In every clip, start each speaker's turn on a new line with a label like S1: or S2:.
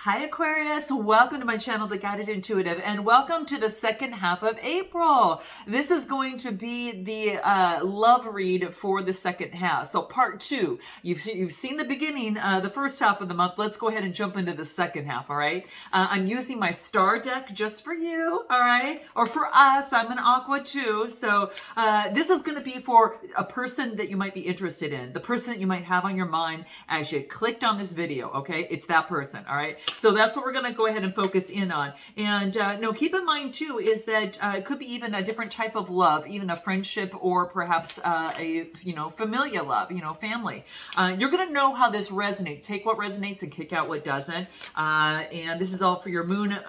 S1: Hi Aquarius, welcome to my channel, The Guided Intuitive, and welcome to the second half of April. This is going to be the love read for the second half. So part two, you've seen the beginning, the first half of the month. Let's go ahead and jump into the second half, all right? I'm using my star deck just for you, all right? Or for us, I'm an aqua too. So this is going to be for a person that you might be interested in, the person that you might have on your mind as you clicked on this video, okay? It's that person, all right? So that's what we're going to go ahead and focus in on. And no, keep in mind too is that it could be even a different type of love, even a friendship or perhaps a familiar love, family. You're going to know how this resonates. Take what resonates and kick out what doesn't. And this is all for your moon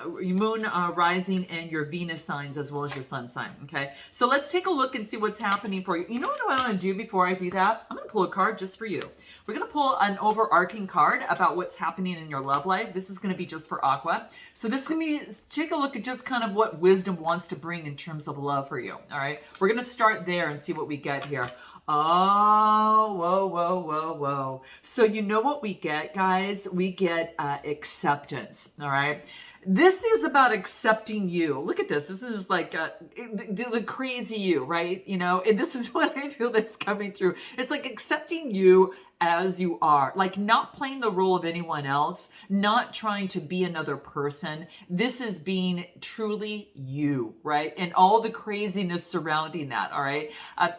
S1: rising and your Venus signs as well as your sun sign. Okay, so let's take a look and see what's happening for you. You know what I want to do before I do that? I'm going to pull a card just for you. We're going to pull an overarching card about what's happening in your love life. This is going to be just for Aqua. So this is going to be, take a look at just kind of what wisdom wants to bring in terms of love for you. All right. We're going to start there and see what we get here. Oh, whoa, whoa, whoa, whoa. So you know what we get, guys? We get acceptance. All right. This is about accepting you. Look at this. This is like the crazy you, right? And this is what I feel that's coming through. It's like accepting you as you are, like not playing the role of anyone else, not trying to be another person. This is being truly you, right? And all the craziness surrounding that, all right?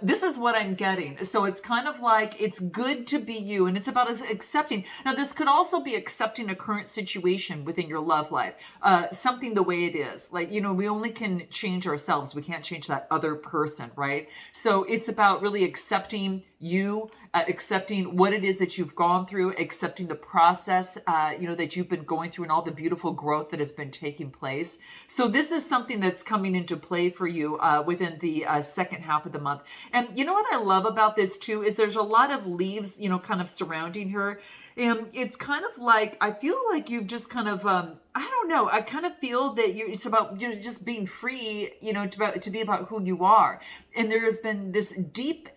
S1: This is what I'm getting. So it's kind of like, it's good to be you, and it's about accepting. Now, this could also be accepting a current situation within your love life, something the way it is. Like, we only can change ourselves. We can't change that other person, right? So it's about really accepting you, accepting what it is that you've gone through, accepting the process, that you've been going through and all the beautiful growth that has been taking place. So this is something that's coming into play for you within the second half of the month. And you know what I love about this too, is there's a lot of leaves, kind of surrounding her. And it's kind of like, I feel like you've just kind of, I don't know, I kind of feel that it's about just being free, to be about who you are. And there has been this deep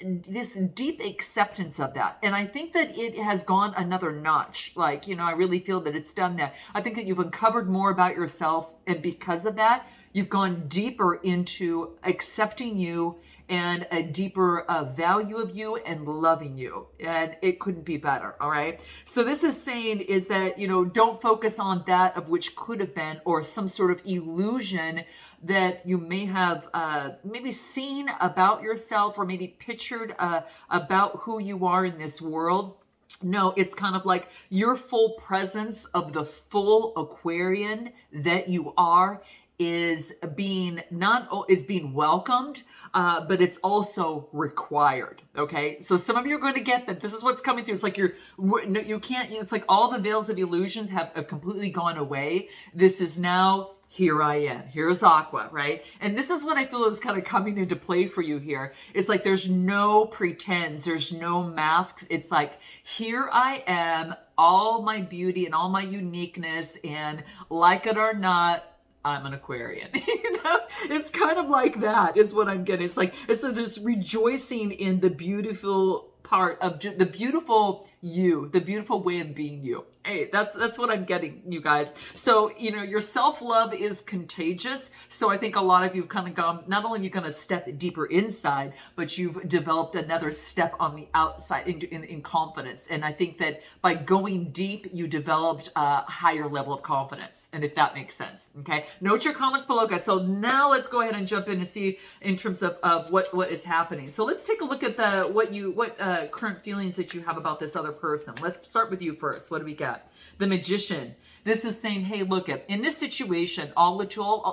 S1: acceptance of that. And I think that it has gone another notch. Like, I really feel that it's done that. I think that you've uncovered more about yourself. And because of that, you've gone deeper into accepting you and a deeper value of you and loving you. And it couldn't be better, all right? So this is saying is that, don't focus on that of which could have been or some sort of illusion that you may have maybe seen about yourself or maybe pictured about who you are in this world. No, it's kind of like your full presence of the full Aquarian that you are is being welcomed, but it's also required. Okay, so some of you are going to get that. This is what's coming through. It's like you can't. It's like all the veils of illusions have completely gone away. This is now. Here I am. Here's Aqua, right? And this is what I feel is kind of coming into play for you here. It's like there's no pretends, there's no masks. It's like, here I am, all my beauty and all my uniqueness, and like it or not, I'm an Aquarian. It's kind of like that is what I'm getting. It's like, it's this rejoicing in the beautiful part of the beautiful you, the beautiful way of being you. Hey, that's what I'm getting, you guys. So, your self-love is contagious. So I think a lot of you have kind of gone, not only are you going to step deeper inside, but you've developed another step on the outside in confidence. And I think that by going deep, you developed a higher level of confidence. And if that makes sense, okay? Note your comments below, guys. So now let's go ahead and jump in and see in terms of what is happening. So let's take a look at what current feelings that you have about this other person. Let's start with you first. What do we got? The Magician. This is saying, hey, look, in this situation,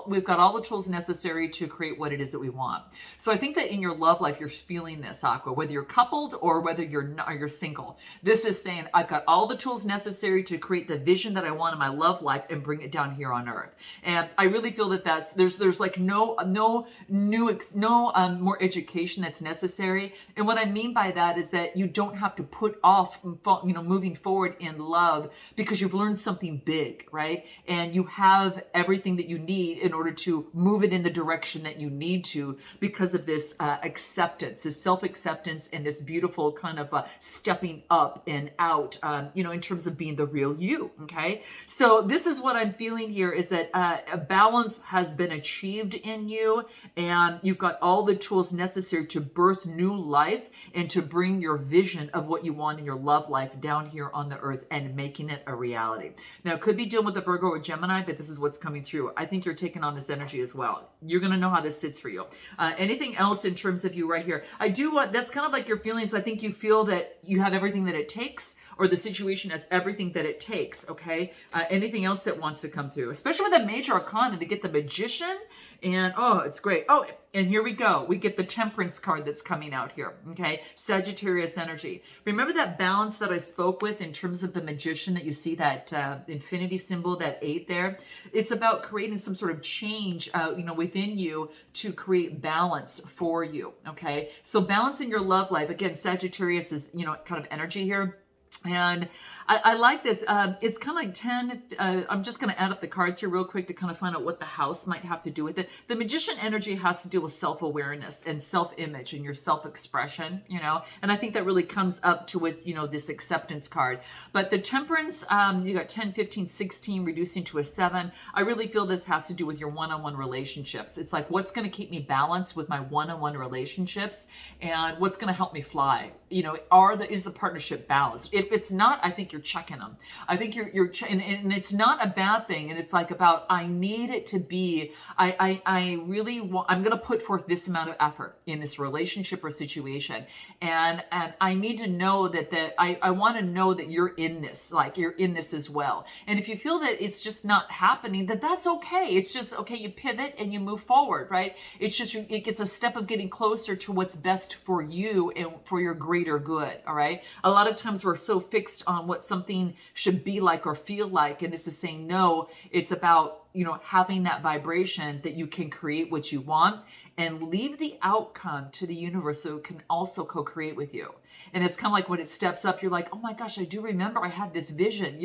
S1: we've got all the tools necessary to create what it is that we want. So I think that in your love life, you're feeling this, Aqua, whether you're coupled or whether you're single. This is saying, I've got all the tools necessary to create the vision that I want in my love life and bring it down here on earth. And I really feel that there's like no more education that's necessary. And what I mean by that is that you don't have to put off, moving forward in love because you've learned something big, right? And you have everything that you need in order to move it in the direction that you need to because of this acceptance, this self-acceptance, and this beautiful kind of stepping up and out, in terms of being the real you, okay? So this is what I'm feeling here, is that a balance has been achieved in you, and you've got all the tools necessary to birth new life and to bring your vision of what you want in your love life down here on the earth and making it a reality. Now, it could be dealing with a Virgo or Gemini, but this is what's coming through. I think you're taking on this energy as well. You're going to know how this sits for you. Anything else in terms of you right here? I do want, that's kind of like your feelings. I think you feel that you have everything that it takes, or the situation has everything that it takes, okay? Anything else that wants to come through, especially with a major arcana to get the Magician, and oh, it's great. Oh, and here we go. We get the Temperance card that's coming out here, okay? Sagittarius energy. Remember that balance that I spoke with in terms of the Magician, that you see that infinity symbol, that 8 there? It's about creating some sort of change, within you to create balance for you, okay? So balance in your love life. Again, Sagittarius is, kind of energy here. And I like this. It's kind of like 10. I'm just going to add up the cards here real quick to kind of find out what the house might have to do with it. The Magician energy has to deal with self-awareness and self-image and your self-expression, and I think that really comes up to with, this acceptance card. But the Temperance, you got 10, 15, 16, reducing to a 7. I really feel this has to do with your one-on-one relationships. It's like, what's going to keep me balanced with my one-on-one relationships, and what's going to help me fly? Is the partnership balanced? If it's not, I think you're checking them. I think you're and it's not a bad thing. And it's like about, I need it to be, I really want, I'm going to put forth this amount of effort in this relationship or situation. And I need to know that I want to know that you're in this, like you're in this as well. And if you feel that it's just not happening, that's okay. It's just, okay, you pivot and you move forward, right? It's just, it's a step of getting closer to what's best for you and for your greater good, all right? A lot of times we're so fixed on what something should be like or feel like, and this is saying no. It's about, having that vibration that you can create what you want and leave the outcome to the universe so it can also co-create with you. And it's kind of like when it steps up, you're like, oh my gosh, I do remember I had this vision,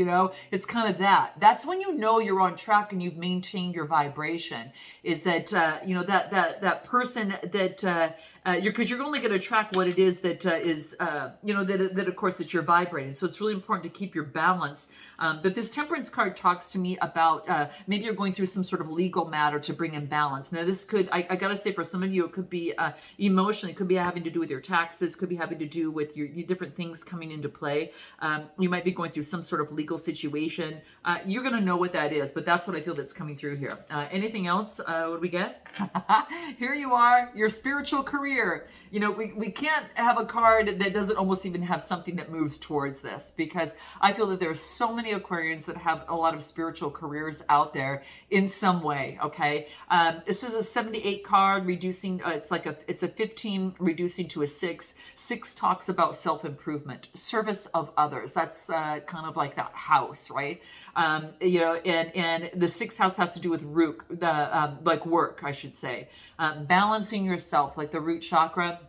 S1: it's kind of that. That's when you're on track and you've maintained your vibration, is that, that person that, because you're only going to track what it is that is, that of course that you're vibrating. So it's really important to keep your balance. But this Temperance card talks to me about maybe you're going through some sort of legal matter to bring in balance. Now this could, I got to say, for some of you, it could be emotionally, it could be having to do with your taxes, could be having to do with your different things coming into play. You might be going through some sort of legal situation. You're going to know what that is, but that's what I feel that's coming through here. Anything else? What do we get? Here you are, your spiritual career. We can't have a card that doesn't almost even have something that moves towards this, because I feel that there's so many Aquarians that have a lot of spiritual careers out there in some way, okay? This is a 78 card, reducing, it's a 15, reducing to a 6. 6 talks about self-improvement, service of others. That's kind of like that house, right? And the 6th house has to do with root, like work, I should say. Balancing yourself, like the root chakra.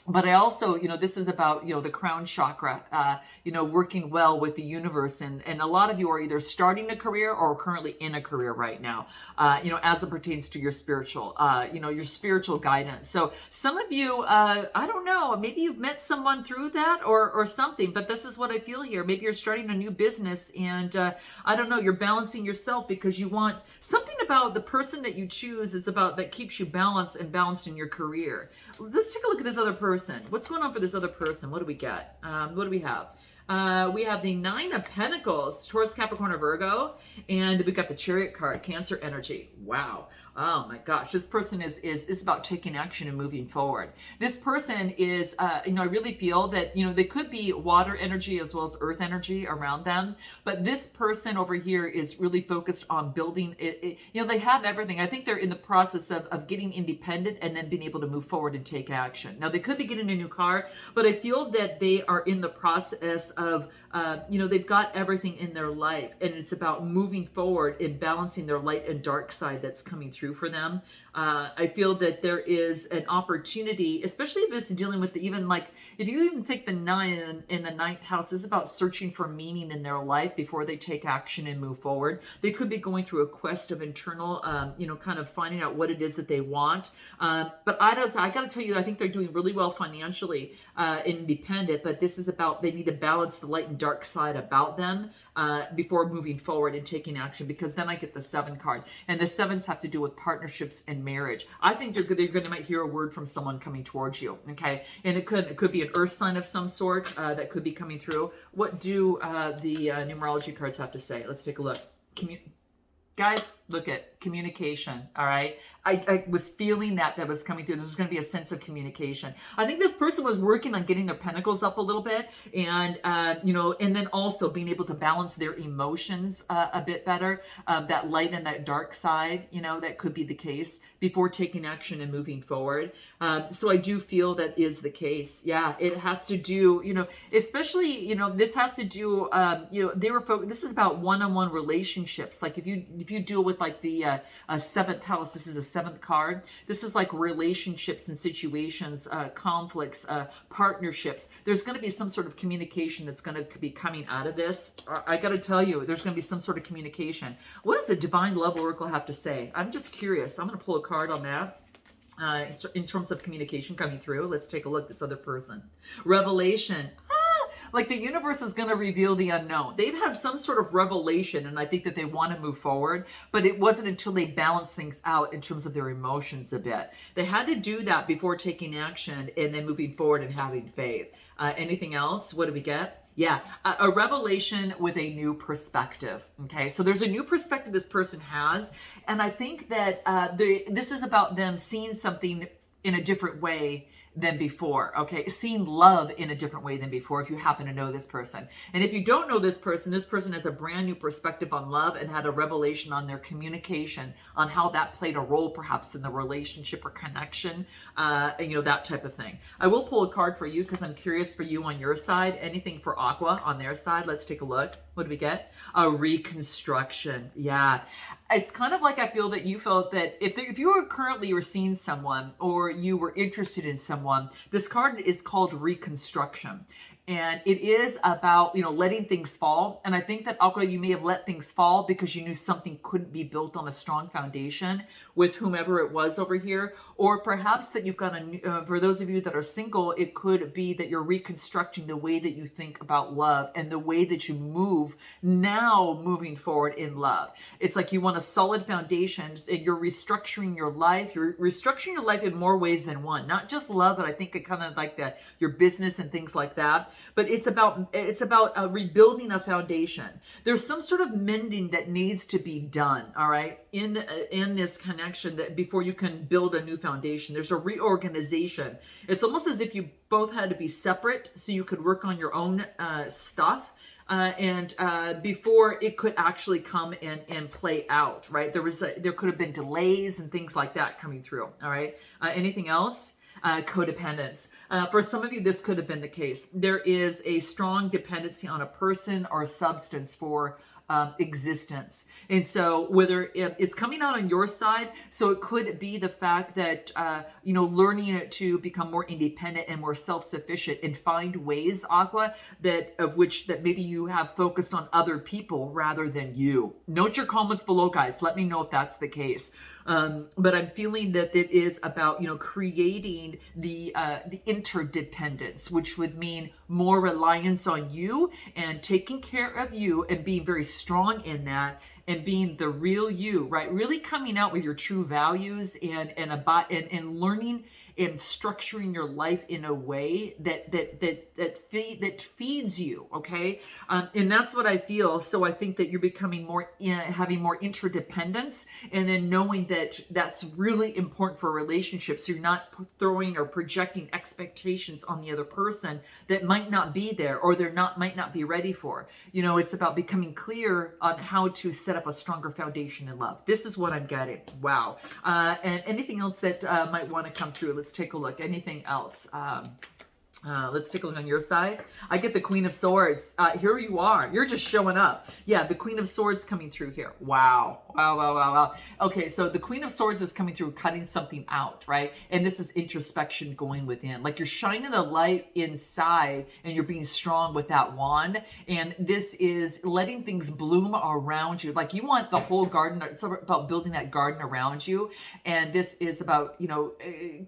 S1: But I also, this is about, the crown chakra, working well with the universe. And a lot of you are either starting a career or currently in a career right now, as it pertains to your spiritual, your spiritual guidance. So some of you, I don't know, maybe you've met someone through that or something, but this is what I feel here. Maybe you're starting a new business and I don't know, you're balancing yourself because you want something about the person that you choose is about that keeps you balanced and balanced in your career. Let's take a look at this other person. What's going on for this other person? What do we get? What do we have? We have the 9 of Pentacles, Taurus, Capricorn, or Virgo, and we got the Chariot card, Cancer energy. Wow. Oh my gosh, this person is about taking action and moving forward. This person is, I really feel that, they could be water energy as well as earth energy around them. But this person over here is really focused on building it. They have everything. I think they're in the process of getting independent and then being able to move forward and take action. Now, they could be getting a new car, but I feel that they are in the process of, they've got everything in their life, and it's about moving forward and balancing their light and dark side that's coming through for them. I feel that there is an opportunity, especially if this is dealing with even like, if you even take the 9 in the ninth house, this is about searching for meaning in their life before they take action and move forward. They could be going through a quest of internal, kind of finding out what it is that they want. But I got to tell you, I think they're doing really well financially, independent, but this is about, they need to balance the light and dark side about them before moving forward and taking action, because then I get the 7 card, and the 7s have to do with partnerships and marriage. I think you're going to might hear a word from someone coming towards you, okay? And it could be an earth sign of some sort that could be coming through. What do the numerology cards have to say? Let's take a look. Guys, look at communication, all right? I was feeling that was coming through. There's going to be a sense of communication. I think this person was working on getting their pentacles up a little bit, and and then also being able to balance their emotions a bit better. That light and that dark side, that could be the case before taking action and moving forward. So I do feel that is the case. Yeah, it has to do, especially, this has to do, this is about one-on-one relationships. Like if you deal with like the 7th house, this is a 7th card. This is like relationships and situations, conflicts, partnerships. There's going to be some sort of communication that's going to be coming out of this. I got to tell you, there's going to be some sort of communication. What does the Divine Love Oracle have to say? I'm just curious. I'm going to pull a card on that. In terms of communication coming through, let's take a look at this other person. Revelation. Like the universe is going to reveal the unknown. They've had some sort of revelation, and I think that they want to move forward, but it wasn't until they balanced things out in terms of their emotions a bit. They had to do that before taking action and then moving forward and having faith. Anything else? What do we get? Yeah, a revelation with a new perspective. Okay, so there's a new perspective this person has, and I think that this is about them seeing something in a different way than before, okay? Seeing love in a different way than before, if you happen to know this person. And if you don't know this person has a brand new perspective on love and had a revelation on their communication, on how that played a role perhaps in the relationship or connection, that type of thing. I will pull a card for you because I'm curious for you on your side. Anything for Aqua on their side? Let's take a look. What do we get? A reconstruction. Yeah. It's kind of like I feel that you felt that if you were currently seeing someone or you were interested in someone, this card is called Reconstruction. And it is about, letting things fall. And I think that, Aqua, you may have let things fall because you knew something couldn't be built on a strong foundation with whomever it was over here. Or perhaps that you've got for those of you that are single, it could be that you're reconstructing the way that you think about love and the way that you move now moving forward in love. It's like you want a solid foundation and you're restructuring your life. You're restructuring your life in more ways than one. Not just love, but I think it kind of like your business and things like that. But it's about rebuilding a foundation. There's some sort of mending that needs to be done, all right, in this connection that before you can build a new foundation. There's a reorganization. It's almost as if you both had to be separate so you could work on your own stuff. Before it could actually come and play out, right? There could have been delays and things like that coming through, all right? Anything else? Codependence. For some of you, this could have been the case. There is a strong dependency on a person or a substance for existence. And so whether it's coming out on your side, so it could be the fact that, learning to become more independent and more self-sufficient and find ways, Aqua, that maybe you have focused on other people rather than you. Note your comments below, guys. Let me know if that's the case. But I'm feeling that it is about, creating the interdependence, which would mean more reliance on you and taking care of you and being very strong in that and being the real you, right? Really coming out with your true values and learning and structuring your life in a way that feeds you, okay? And that's what I feel. So I think that you're becoming having more interdependence, and then knowing that that's really important for relationships. So you're not throwing or projecting expectations on the other person that might not be there or might not be ready for. It's about becoming clear on how to set up a stronger foundation in love. This is what I'm getting. Wow. And anything else that might want to come through? Let's take a look. Anything else? Let's take a look on your side. I get the Queen of Swords. Here you are. You're just showing up. Yeah, the Queen of Swords coming through here. Wow. Wow, wow, wow, wow. Okay, so the Queen of Swords is coming through, cutting something out, right? And this is introspection going within. Like you're shining the light inside and you're being strong with that wand. And this is letting things bloom around you. Like you want the whole garden. It's about building that garden around you. And this is about,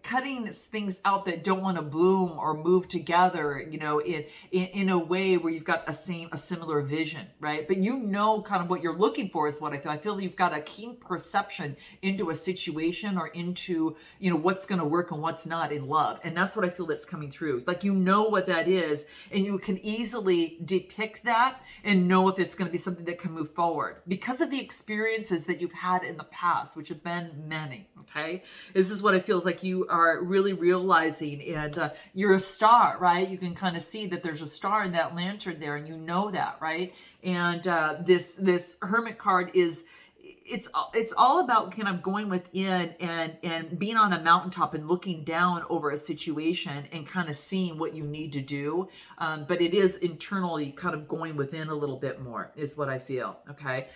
S1: cutting things out that don't want to bloom or move together, in a way where you've got a similar vision, right? But kind of what you're looking for is what I feel. I feel you've got a keen perception into a situation or into, what's going to work and what's not in love. And that's what I feel that's coming through. Like, what that is, and you can easily depict that and know if it's going to be something that can move forward because of the experiences that you've had in the past, which have been many. Okay. This is what I feel like you are really realizing, and you're a star, right? You can kind of see that there's a star in that lantern there, and that, right? And this Hermit card is, it's all about kind of going within and being on a mountaintop and looking down over a situation and kind of seeing what you need to do. But it is internally kind of going within a little bit more is what I feel. Okay.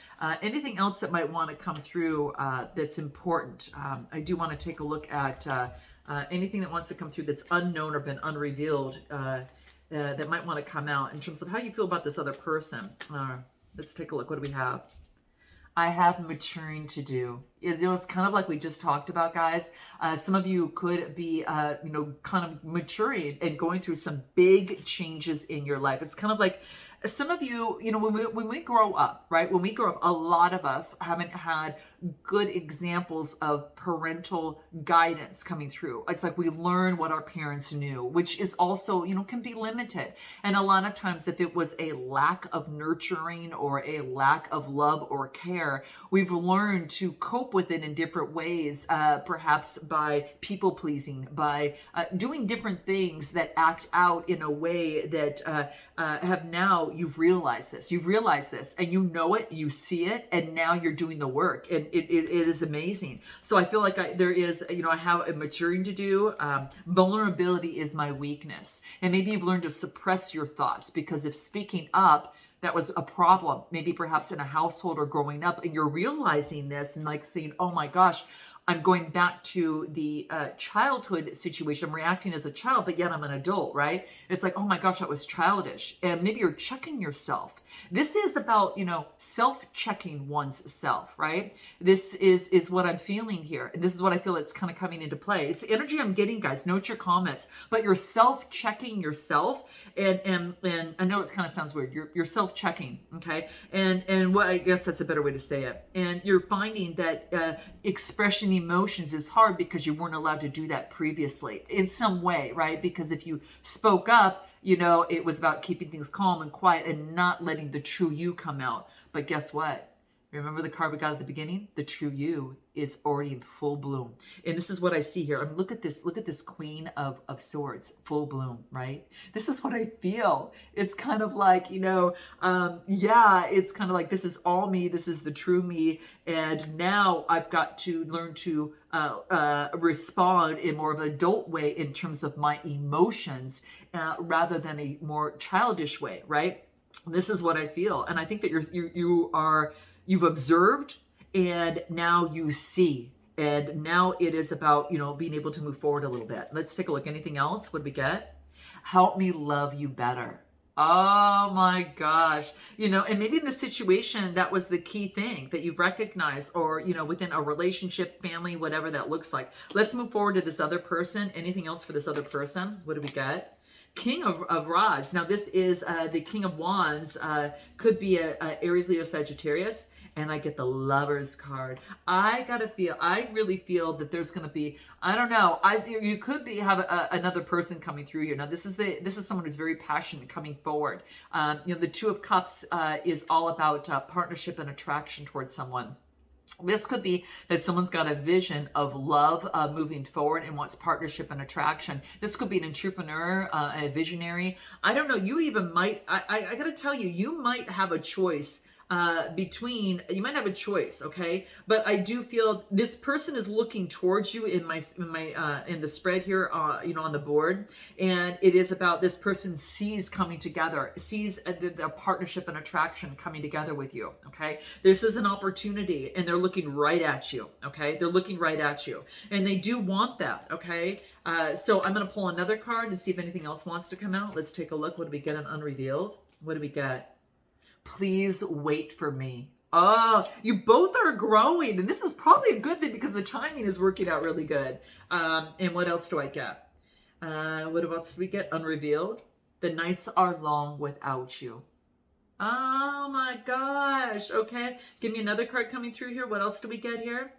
S1: Anything else that might want to come through that's important? I do want to take a look at anything that wants to come through that's unknown or been unrevealed that might want to come out in terms of how you feel about this other person. Let's take a look. What do we have? I have maturing to do. It's kind of like we just talked about, guys. Some of you could be, kind of maturing and going through some big changes in your life. It's kind of like some of you, when we grow up, right? When we grow up, a lot of us haven't had good examples of parental guidance coming through. It's like we learn what our parents knew, which is also, can be limited. And a lot of times if it was a lack of nurturing or a lack of love or care, we've learned to cope with it in different ways, perhaps by people pleasing, by doing different things that act out in a way that you've realized this and you know it, you see it, and now you're doing the work, and it is amazing. So I feel like I have a maturing to do. Vulnerability is my weakness, and maybe you've learned to suppress your thoughts, because if speaking up, that was a problem, maybe perhaps in a household or growing up, and you're realizing this and like saying, oh my gosh, I'm going back to the childhood situation. I'm reacting as a child, but yet I'm an adult, right? It's like, oh my gosh, that was childish. And maybe you're checking yourself. This is about, self-checking one's self, right? This is what I'm feeling here. And this is what I feel it's kind of coming into play. It's the energy I'm getting, guys. Note your comments. But you're self-checking yourself. And I know it kind of sounds weird. You're self-checking, okay? And what I guess that's a better way to say it. And you're finding that expression emotions is hard because you weren't allowed to do that previously in some way, right? Because if you spoke up, it was about keeping things calm and quiet and not letting the true you come out. But guess what? Remember the card we got at the beginning? The true you is already in full bloom. And this is what I see here. I mean, look at this Queen of Swords, full bloom, right? This is what I feel. It's kind of like, it's kind of like, this is all me. This is the true me. And now I've got to learn to respond in more of an adult way in terms of my emotions rather than a more childish way, right? This is what I feel. And I think that you've observed, and now you see. And now it is about, being able to move forward a little bit. Let's take a look. Anything else? What do we get? Help me love you better. Oh my gosh. And maybe in the situation, that was the key thing that you've recognized, or, within a relationship, family, whatever that looks like. Let's move forward to this other person. Anything else for this other person? What do we get? King of Rods. Now this is the King of Wands. Could be a Aries, Leo, Sagittarius. And I get the Lovers card. I really feel that there's going to be, I don't know, you could have another person coming through here. Now this is someone who's very passionate coming forward. The Two of Cups is all about partnership and attraction towards someone. This could be that someone's got a vision of love moving forward and wants partnership and attraction. This could be an entrepreneur, a visionary. I don't know. You even might, I got to tell you, you might have a choice between, you might have a choice, okay? But I do feel this person is looking towards you in in the spread here, you know, on the board, and it is about this person sees coming together, sees the partnership and attraction coming together with you, okay? This is an opportunity, and they're looking right at you, okay? They're looking right at you, and they do want that, okay? So I'm going to pull another card and see if anything else wants to come out. Let's take a look. What do we get on Unrevealed? What do we get? Please wait for me. Oh, you both are growing, and this is probably a good thing because the timing is working out really good. And what else do I get? What else do we get? Unrevealed. The nights are long without you. Oh my gosh. Okay. Give me another card coming through here. What else do we get here?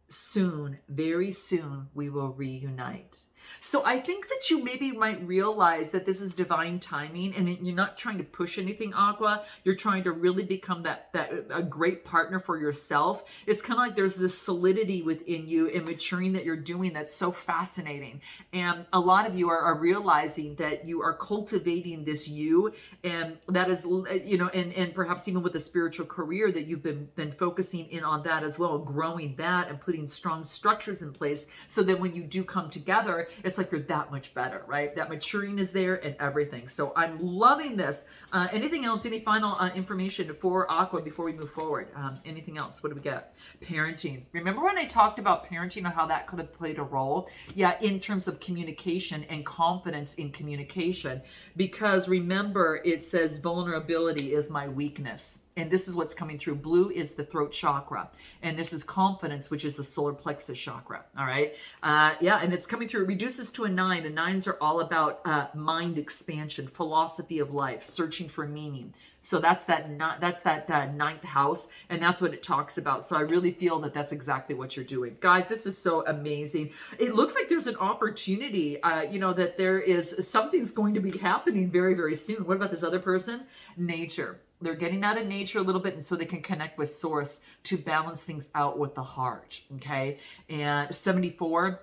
S1: Soon, very soon, we will reunite. So I think that you maybe might realize that this is divine timing, and you're not trying to push anything, Aqua. You're trying to really become that a great partner for yourself. It's kind of like there's this solidity within you and maturing that you're doing that's so fascinating. And a lot of you are realizing that you are cultivating this you, and that is, you know, and perhaps even with a spiritual career that you've been focusing in on that as well, growing that and putting strong structures in place so that when you do come together, it's like you're that much better, right? That maturing is there and everything. So I'm loving this. Anything else? Any final information for Aqua before we move forward? Anything else? What do we get? Parenting. Remember when I talked about parenting and how that could have played a role? Yeah, in terms of communication and confidence in communication. Because remember, it says vulnerability is my weakness. And this is what's coming through. Blue is the throat chakra. And this is confidence, which is the solar plexus chakra. All right. Yeah. And it's coming through. It reduces to a 9. And 9s are all about mind expansion, philosophy of life, searching for meaning. So that's that ninth house. And that's what it talks about. So I really feel that that's exactly what you're doing. Guys, this is so amazing. It looks like there's an opportunity, you know, that there is something's going to be happening very, very soon. What about this other person? Nature. They're getting out of nature a little bit, and so they can connect with source to balance things out with the heart. Okay. And 74,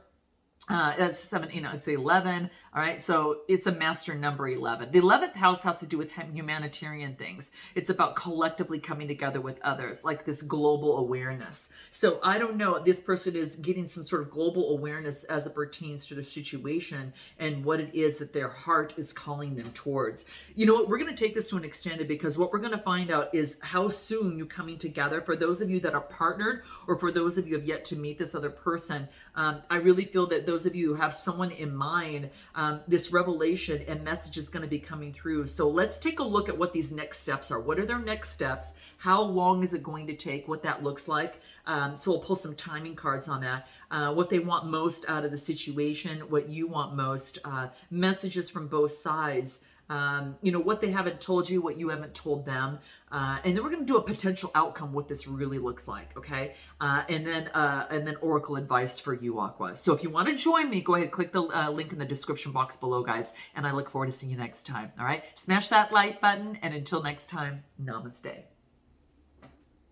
S1: that's 7, you know, it's 11. All right. So it's a master number 11. The 11th house has to do with humanitarian things. It's about collectively coming together with others, like this global awareness. So I don't know, this person is getting some sort of global awareness as it pertains to the situation and what it is that their heart is calling them towards. You know what? We're going to take this to an extended, because what we're going to find out is how soon you're coming together. For those of you that are partnered, or for those of you who have yet to meet this other person, I really feel that those of you who have someone in mind, this revelation and message is going to be coming through. So let's take a look at what these next steps are. What are their next steps? How long is it going to take? What that looks like? So we'll pull some timing cards on that. What they want most out of the situation, what you want most, messages from both sides. You know, what they haven't told you, what you haven't told them. And then we're going to do a potential outcome, what this really looks like. Okay. And then oracle advice for you, Aqua. So if you want to join me, go ahead, click the link in the description box below, guys. And I look forward to seeing you next time. All right. Smash that like button. And until next time, namaste.